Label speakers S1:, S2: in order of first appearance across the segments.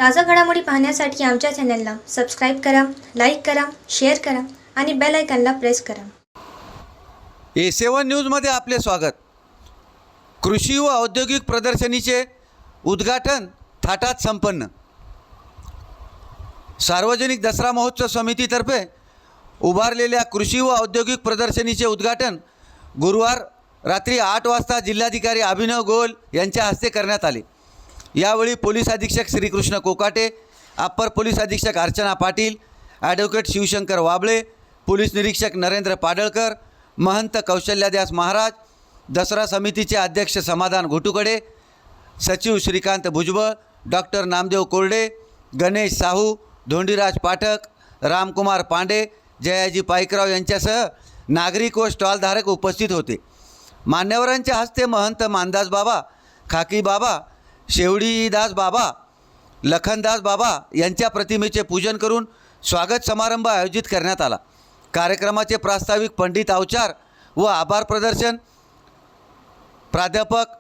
S1: ताज़ा घडामोडी पाहण्यासाठी आमच्या चॅनलला सबस्क्राईब करा, लाईक करा, शेअर करा आणि बेल आयकॉनला प्रेस करा.
S2: A7 न्यूजमध्ये आपले स्वागत. कृषी व औद्योगिक प्रदर्शनीचे उद्घाटन थाटात संपन्न. सार्वजनिक दसरा महोत्सव समितीतर्फे उभारलेल्या कृषी व औद्योगिक प्रदर्शनीचे उद्घाटन गुरुवार रात्री 8 वाजता जिल्हाधिकारी अभिनव गोयल यांच्या हस्ते करण्यात आले. यावेळी पोलीस अधीक्षक श्रीकृष्ण कोकाटे, अप्पर पोलीस अधीक्षक अर्चना पाटील, ॲडव्होकेट शिवशंकर वाबळे, पोलीस निरीक्षक नरेंद्र पाडळकर, महंत कौशल्यादास महाराज, दसरा समितीचे अध्यक्ष समाधान घोटुकडे, सचिव श्रीकांत भुजबळ, डॉक्टर नामदेव कोरडे, गणेश साहू, धोंडीराज पाठक, रामकुमार पांडे, जयाजी पाईकराव यांच्यासह नागरिक व स्टॉलधारक उपस्थित होते. मान्यवरांच्या हस्ते महंत मानदास बाबा, खाकी बाबा, शेवडीदास बाबा, लखनदास बाबा यांच्या प्रतिमेचे पूजन करून स्वागत समारंभ आयोजित करण्यात आला. कार्यक्रमाचे प्रास्ताविक पंडित अवचार व आभार प्रदर्शन प्राध्यापक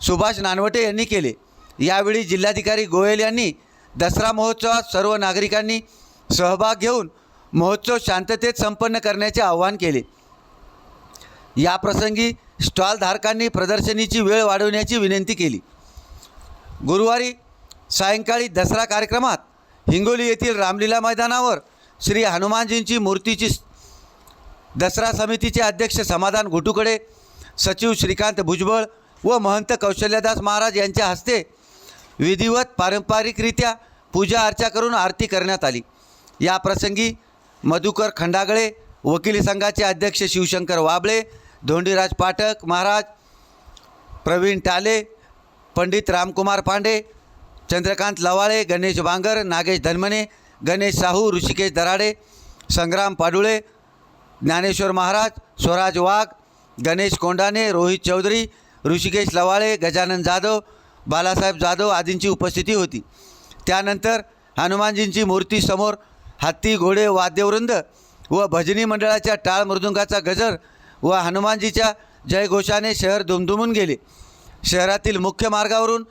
S2: सुभाष नानवटे यांनी केले. यावेळी जिल्हाधिकारी गोयल यांनी दसरा महोत्सवात सर्व नागरिकांनी सहभाग घेऊन महोत्सव शांततेत संपन्न करण्याचे आवाहन केले. याप्रसंगी स्टॉलधारकांनी प्रदर्शनीची वेळ वाढवण्याची विनंती केली. गुरुवारी सायंकाळी दसरा कार्यक्रमात हिंगोली येथील रामलीला मैदानावर श्री हनुमानजींची मूर्तीची दसरा समितीचे अध्यक्ष समाधान घोटुकडे, सचिव श्रीकांत भुजबळ व महंत कौशल्यादास महाराज यांच्या हस्ते विधिवत पारंपरिकरित्या पूजा अर्चा करून आरती करण्यात आली. या प्रसंगी मधुकर खंडागळे, वकिली संघाचे अध्यक्ष शिवशंकर वाबळे, धोंडीराज पाठक महाराज, प्रवीण टाले, पंडित रामकुमार पांडे, चंद्रकांत लवाळे, गणेश बांगर, नागेश धनमने, गणेश साहू, ऋषिकेश दराडे, संग्राम पाडुळे, ज्ञानेश्वर महाराज, स्वराज वाघ, गणेश कोंडाने, रोहित चौधरी, ऋषिकेश लवाळे, गजानन जाधव, बालासाहेब जाधव आदींची उपस्थिती होती. त्यानंतर हनुमानजींची मूर्ती समोर हत्ती, घोडे, वाद्यवृंद व भजनी मंडळाच्या टाळ मृदुंगाचा गजर व हनुमानजीच्या जयघोषाने शहर दुमदुमून गेले. शहरातील मुख्य मार्गावरून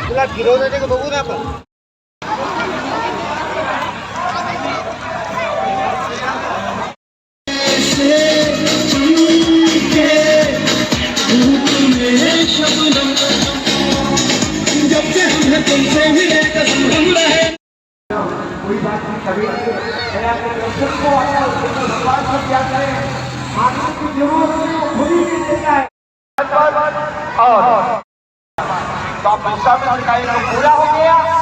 S3: तुला फिरवण्याचे का बघू ना आपण. कोई बात नहीं कभी सबको आता है भगवान सब क्या करें आदमी की जरूरत को खुद ही देता है और तो पैसा में का पूरा हो गया.